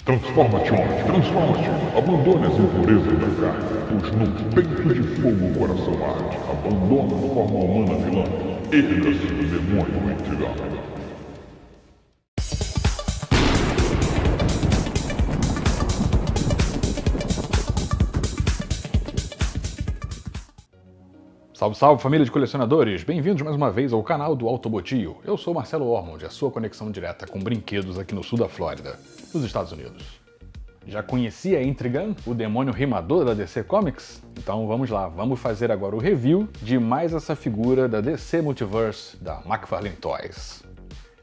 Transforma-te, homem, transforma-te. Abandone as impurezas da carne, pois no peito de fogo o coração arde. Abandona a forma humana vilã. Erga-se do demônio intrigado. Salve, salve, família de colecionadores! Bem-vindos mais uma vez ao canal do Autobotio. Eu sou Marcelo Ormond, a sua conexão direta com brinquedos aqui no sul da Flórida, nos Estados Unidos. Já conhecia Intrigan, o demônio rimador da DC Comics? Então vamos lá, vamos fazer agora o review de mais essa figura da DC Multiverse da McFarlane Toys.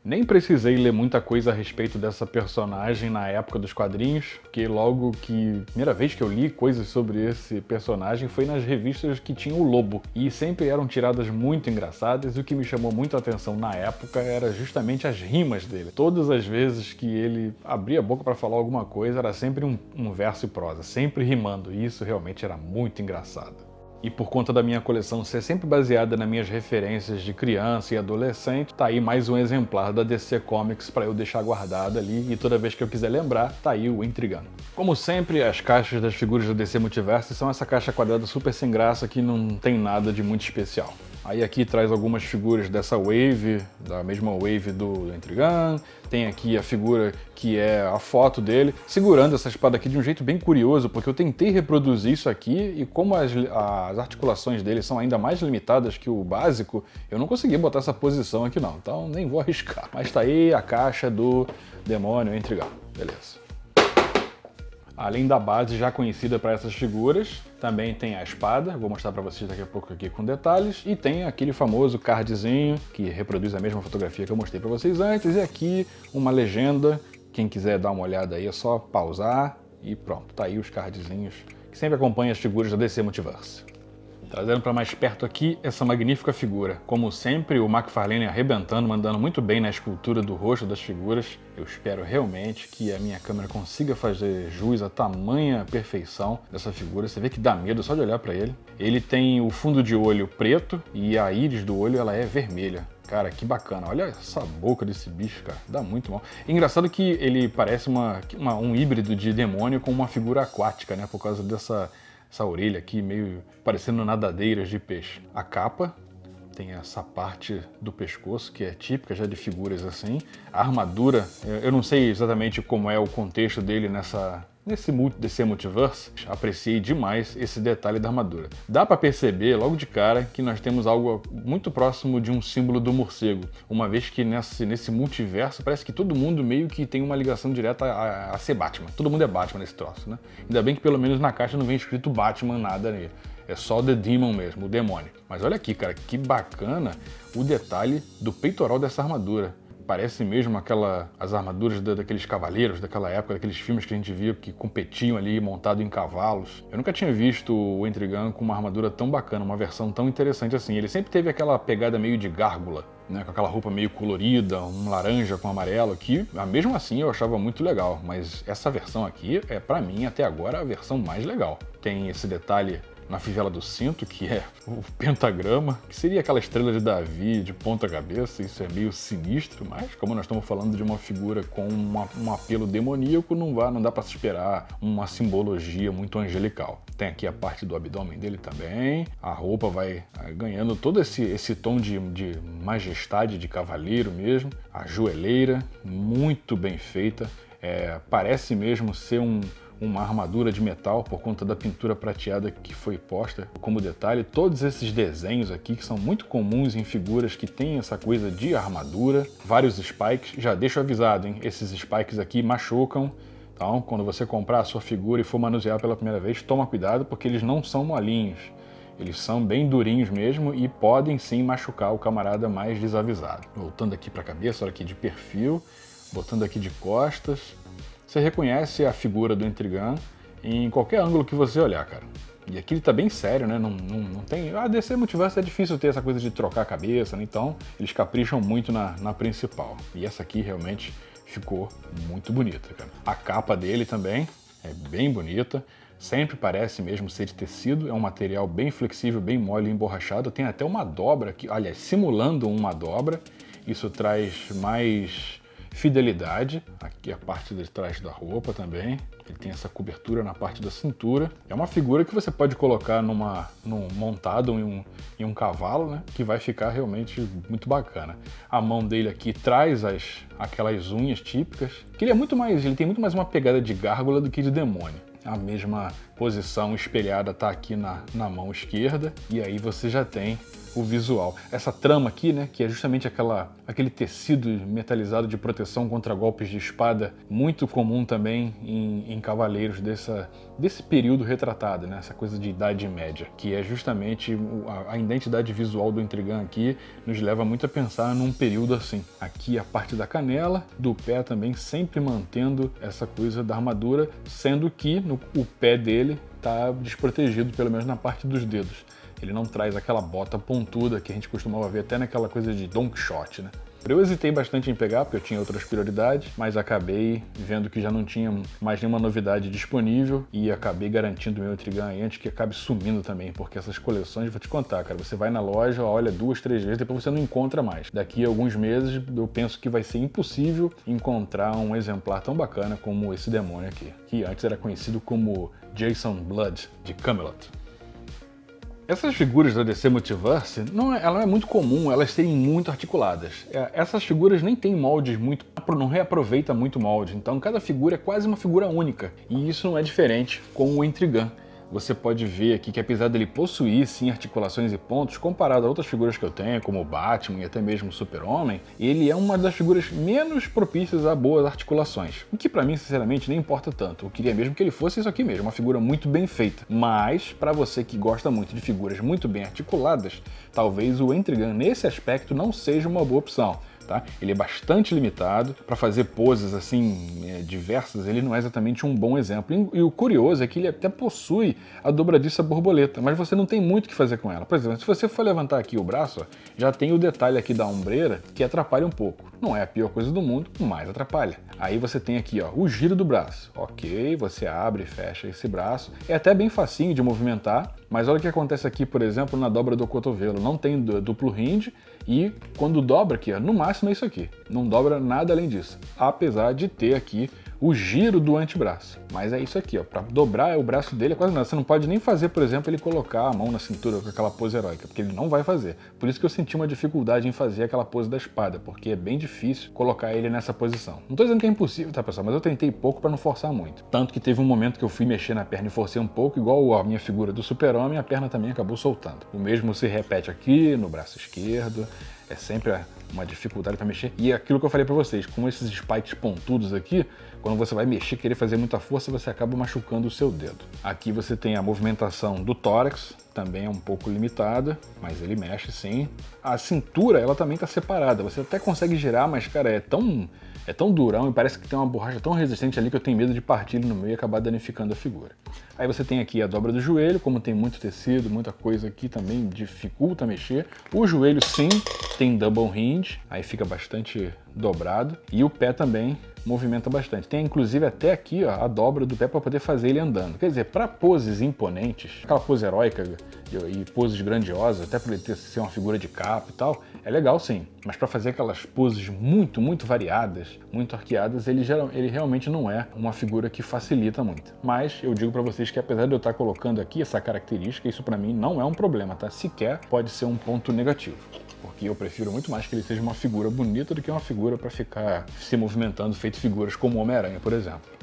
Nem precisei ler muita coisa a respeito dessa personagem na época dos quadrinhos, porque logo que a primeira vez que eu li coisas sobre esse personagem foi nas revistas que tinham o Lobo, e sempre eram tiradas muito engraçadas, e o que me chamou muito a atenção na época era justamente as rimas dele. Todas as vezes que ele abria a boca para falar alguma coisa era sempre um verso e prosa, sempre rimando, e isso realmente era muito engraçado. E por conta da minha coleção ser sempre baseada nas minhas referências de criança e adolescente, tá aí mais um exemplar da DC Comics para eu deixar guardado ali, e toda vez que eu quiser lembrar, tá aí o Intrigan. Como sempre, as caixas das figuras da DC Multiverse são essa caixa quadrada super sem graça que não tem nada de muito especial. Aí aqui traz algumas figuras dessa wave, da mesma wave do Intrigan. Tem aqui a figura que é a foto dele, segurando essa espada aqui de um jeito bem curioso, porque eu tentei reproduzir isso aqui e como as articulações dele são ainda mais limitadas que o básico, eu não consegui botar essa posição aqui não, então nem vou arriscar. Mas tá aí a caixa do demônio Intrigan, beleza. Além da base já conhecida para essas figuras, também tem a espada, vou mostrar para vocês daqui a pouco aqui com detalhes, e tem aquele famoso cardzinho que reproduz a mesma fotografia que eu mostrei para vocês antes, e aqui uma legenda, quem quiser dar uma olhada aí é só pausar e pronto, tá aí os cardzinhos que sempre acompanham as figuras da DC Multiverse. Trazendo para mais perto aqui essa magnífica figura. Como sempre, o McFarlane arrebentando, mandando muito bem na escultura do rosto das figuras. Eu espero realmente que a minha câmera consiga fazer jus à tamanha perfeição dessa figura. Você vê que dá medo só de olhar para ele. Ele tem o fundo de olho preto e a íris do olho ela é vermelha. Cara, que bacana. Olha essa boca desse bicho, cara. Dá muito mal. Engraçado que ele parece um híbrido de demônio com uma figura aquática, né? Por causa dessa orelha aqui, meio parecendo nadadeiras de peixe. A capa tem essa parte do pescoço, que é típica já de figuras assim. A armadura, eu não sei exatamente como é o contexto dele nesse DC Multiverse. Apreciei demais esse detalhe da armadura. Dá para perceber logo de cara que nós temos algo muito próximo de um símbolo do morcego, uma vez que nesse multiverso parece que todo mundo meio que tem uma ligação direta a ser Batman. Todo mundo é Batman nesse troço, né? Ainda bem que pelo menos na caixa não vem escrito Batman nada nele. É só The Demon mesmo, o demônio. Mas olha aqui, cara, que bacana o detalhe do peitoral dessa armadura. Parece mesmo as armaduras daqueles cavaleiros daquela época, daqueles filmes que a gente via que competiam ali montado em cavalos. Eu nunca tinha visto o Intrigan com uma armadura tão bacana, uma versão tão interessante assim. Ele sempre teve aquela pegada meio de gárgula, né, com aquela roupa meio colorida, um laranja com amarelo, que mesmo assim eu achava muito legal. Mas essa versão aqui é, pra mim, até agora a versão mais legal. Tem esse detalhe na fivela do cinto, que é o pentagrama, que seria aquela estrela de Davi de ponta cabeça. Isso é meio sinistro, mas como nós estamos falando de uma figura com um apelo demoníaco, não dá para se esperar uma simbologia muito angelical. Tem aqui a parte do abdômen dele também, a roupa vai ganhando todo esse tom de majestade de cavaleiro mesmo, a joelheira muito bem feita, parece mesmo ser uma armadura de metal por conta da pintura prateada que foi posta como detalhe. Todos esses desenhos aqui que são muito comuns em figuras que tem essa coisa de armadura, vários spikes. Já deixo avisado, hein? Esses spikes aqui machucam, então quando você comprar a sua figura e for manusear pela primeira vez, toma cuidado porque eles não são molinhos. Eles são bem durinhos mesmo e podem sim machucar o camarada mais desavisado. Voltando aqui para a cabeça, olha aqui de perfil, botando aqui de costas. Você reconhece a figura do Intrigan em qualquer ângulo que você olhar, cara. E aqui ele tá bem sério, né? Não tem... A DC Multiverse é difícil ter essa coisa de trocar a cabeça, né? Então eles capricham muito na principal. E essa aqui realmente ficou muito bonita, cara. A capa dele também é bem bonita. Sempre parece mesmo ser de tecido. É um material bem flexível, bem mole e emborrachado. Tem até uma dobra aqui, aliás, simulando uma dobra. Isso traz mais fidelidade. Aqui a parte de trás da roupa também. Ele tem essa cobertura na parte da cintura. É uma figura que você pode colocar montado em um cavalo, né? Que vai ficar realmente muito bacana. A mão dele aqui traz aquelas unhas típicas. Que ele tem muito mais uma pegada de gárgula do que de demônio. A mesma posição espelhada está aqui na mão esquerda. E aí você já tem o visual. Essa trama aqui, né, que é justamente aquele tecido metalizado de proteção contra golpes de espada, muito comum também em cavaleiros desse período retratado, né, essa coisa de Idade Média, que é justamente a identidade visual do Intrigan aqui, nos leva muito a pensar num período assim. Aqui a parte da canela, do pé também, sempre mantendo essa coisa da armadura, sendo que o pé dele está desprotegido, pelo menos na parte dos dedos. Ele não traz aquela bota pontuda que a gente costumava ver até naquela coisa de Don Quixote, né? Eu hesitei bastante em pegar, porque eu tinha outras prioridades, mas acabei vendo que já não tinha mais nenhuma novidade disponível e acabei garantindo o meu Intrigan antes que acabe sumindo também, porque essas coleções, vou te contar, cara, você vai na loja, olha 2, 3 vezes, depois você não encontra mais. Daqui a alguns meses eu penso que vai ser impossível encontrar um exemplar tão bacana como esse demônio aqui, que antes era conhecido como Jason Blood, de Camelot. Essas figuras da DC Multiverse, ela não é muito comum elas serem muito articuladas. Essas figuras nem têm moldes não reaproveita muito molde, então cada figura é quase uma figura única. E isso não é diferente com o Intrigan. Você pode ver aqui que apesar dele possuir sim articulações e pontos, comparado a outras figuras que eu tenho, como o Batman e até mesmo o Super-Homem, ele é uma das figuras menos propícias a boas articulações. O que pra mim, sinceramente, nem importa tanto. Eu queria mesmo que ele fosse isso aqui mesmo, uma figura muito bem feita. Mas, pra você que gosta muito de figuras muito bem articuladas, talvez o Intrigan nesse aspecto não seja uma boa opção. Tá? Ele é bastante limitado, para fazer poses assim diversas, ele não é exatamente um bom exemplo. E o curioso é que ele até possui a dobradiça borboleta, mas você não tem muito o que fazer com ela. Por exemplo, se você for levantar aqui o braço, ó, já tem o detalhe aqui da ombreira que atrapalha um pouco. Não é a pior coisa do mundo, mas atrapalha. Aí você tem aqui ó, o giro do braço. Ok, você abre e fecha esse braço. É até bem facinho de movimentar, mas olha o que acontece aqui, por exemplo, na dobra do cotovelo. Não tem duplo hinge e quando dobra aqui, ó, no máximo é isso aqui. Não dobra nada além disso, apesar de ter aqui o giro do antebraço. Mas é isso aqui, ó, para dobrar o braço dele é quase nada. Você não pode nem fazer, por exemplo, ele colocar a mão na cintura com aquela pose heróica, porque ele não vai fazer. Por isso que eu senti uma dificuldade em fazer aquela pose da espada, porque é bem difícil colocar ele nessa posição. Não tô dizendo que é impossível, tá, pessoal? Mas eu tentei pouco para não forçar muito. Tanto que teve um momento que eu fui mexer na perna e forcei um pouco, igual a minha figura do Super-Homem, a perna também acabou soltando. O mesmo se repete aqui no braço esquerdo. É sempre uma dificuldade para mexer. E aquilo que eu falei para vocês, com esses spikes pontudos aqui, quando você vai mexer, querer fazer muita força, você acaba machucando o seu dedo. Aqui você tem a movimentação do tórax, também é um pouco limitada, mas ele mexe sim. A cintura, ela também está separada. Você até consegue girar, mas, cara, é tão durão e parece que tem uma borracha tão resistente ali que eu tenho medo de partir ele no meio e acabar danificando a figura. Aí você tem aqui a dobra do joelho, como tem muito tecido, muita coisa aqui também dificulta mexer. O joelho sim tem double hinge, aí fica bastante dobrado. E o pé também movimenta bastante. Tem inclusive até aqui ó, a dobra do pé para poder fazer ele andando. Quer dizer, para poses imponentes, aquela pose heróica e poses grandiosas, até por ele ser uma figura de capa e tal, é legal sim. Mas para fazer aquelas poses muito variadas, muito arqueadas, ele realmente não é uma figura que facilita muito. Mas eu digo para vocês que apesar de eu estar colocando aqui essa característica, isso para mim não é um problema, tá? Sequer pode ser um ponto negativo. Porque eu prefiro muito mais que ele seja uma figura bonita do que uma figura para ficar se movimentando, feito figuras como o Homem-Aranha, por exemplo.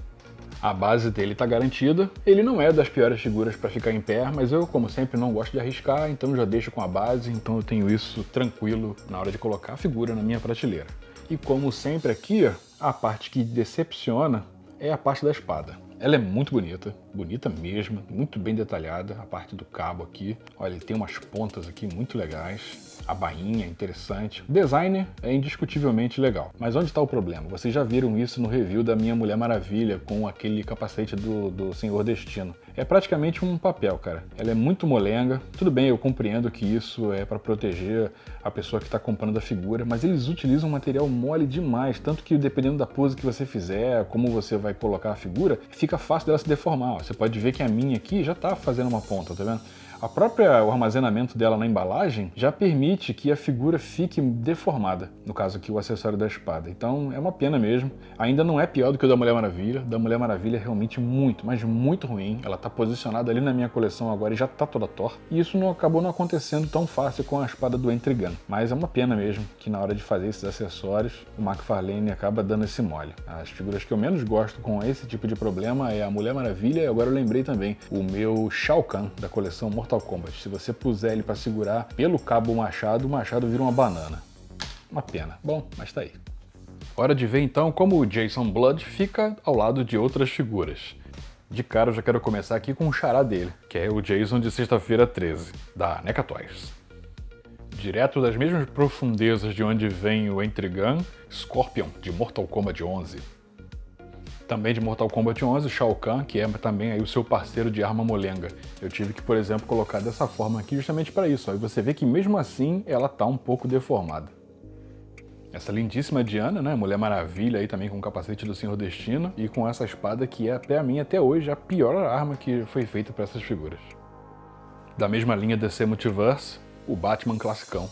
A base dele está garantida, ele não é das piores figuras para ficar em pé, mas eu, como sempre, não gosto de arriscar, então já deixo com a base, então eu tenho isso tranquilo na hora de colocar a figura na minha prateleira. E como sempre aqui, a parte que decepciona é a parte da espada. Ela é muito bonita, bonita mesmo, muito bem detalhada, a parte do cabo aqui. Olha, ele tem umas pontas aqui muito legais. A bainha é interessante. O design é indiscutivelmente legal. Mas onde está o problema? Vocês já viram isso no review da minha Mulher Maravilha com aquele capacete do Senhor Destino. É praticamente um papel, cara. Ela é muito molenga. Tudo bem, eu compreendo que isso é para proteger a pessoa que está comprando a figura, mas eles utilizam um material mole demais, tanto que dependendo da pose que você fizer, como você vai colocar a figura, fica fácil dela se deformar. Você pode ver que a minha aqui já tá fazendo uma ponta, tá vendo? O armazenamento dela na embalagem já permite que a figura fique deformada, no caso aqui o acessório da espada. Então é uma pena mesmo. Ainda não é pior do que o da Mulher Maravilha. Da Mulher Maravilha é realmente muito, mas muito ruim. Ela tá posicionada ali na minha coleção agora e já tá toda torta. E isso acabou não acontecendo tão fácil com a espada do Entrigan. Mas é uma pena mesmo que na hora de fazer esses acessórios, o McFarlane acaba dando esse mole. As figuras que eu menos gosto com esse tipo de problema é a Mulher Maravilha e agora eu lembrei também o meu Shao Kahn da coleção Mortal Kombat. Se você puser ele para segurar pelo cabo o machado vira uma banana. Uma pena. Bom, mas tá aí. Hora de ver então como o Jason Blood fica ao lado de outras figuras. De cara eu já quero começar aqui com o xará dele, que é o Jason de Sexta-feira 13, da NECA Toys. Direto das mesmas profundezas de onde vem o Entrigan, Scorpion, de Mortal Kombat 11. Também de Mortal Kombat 11, Shao Kahn, que é também aí o seu parceiro de arma molenga. Eu tive que, por exemplo, colocar dessa forma aqui justamente para isso. Aí você vê que mesmo assim ela tá um pouco deformada. Essa lindíssima Diana, né, Mulher Maravilha aí também com o capacete do Senhor Destino e com essa espada que é até a minha, até hoje, a pior arma que foi feita para essas figuras. Da mesma linha DC Multiverse, o Batman classicão.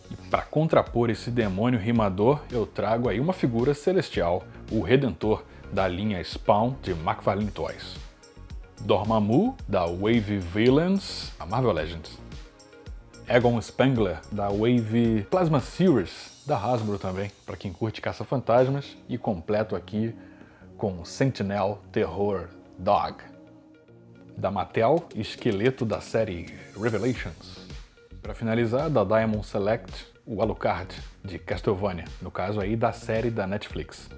E para contrapor esse demônio rimador, eu trago aí uma figura celestial, o Redentor, da linha Spawn de McFarlane Toys. Dormammu, da Wave Villains, a Marvel Legends. Egon Spengler, da Wave Plasma Series, da Hasbro também, para quem curte caça-fantasmas, e completo aqui com Sentinel Terror Dog. Da Mattel, esqueleto da série Revelations. Para finalizar, da Diamond Select, o Alucard, de Castlevania, no caso aí da série da Netflix.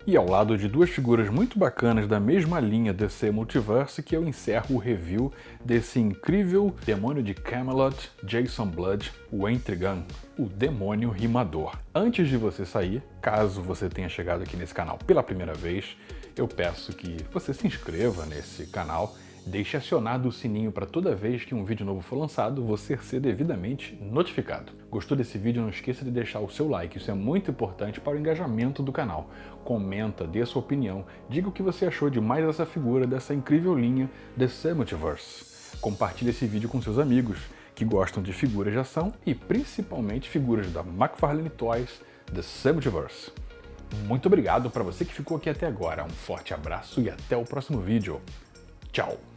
E ao lado de duas figuras muito bacanas da mesma linha DC Multiverse que eu encerro o review desse incrível demônio de Camelot, Jason Blood, o Entrigan, o demônio rimador. Antes de você sair, caso você tenha chegado aqui nesse canal pela primeira vez, eu peço que você se inscreva nesse canal, deixe acionado o sininho para toda vez que um vídeo novo for lançado, você ser devidamente notificado. Gostou desse vídeo? Não esqueça de deixar o seu like, isso é muito importante para o engajamento do canal. Comenta, dê a sua opinião, diga o que você achou de mais essa figura dessa incrível linha DC Multiverse. Compartilhe esse vídeo com seus amigos que gostam de figuras de ação e principalmente figuras da McFarlane Toys DC Multiverse. Muito obrigado para você que ficou aqui até agora, um forte abraço e até o próximo vídeo. Tchau!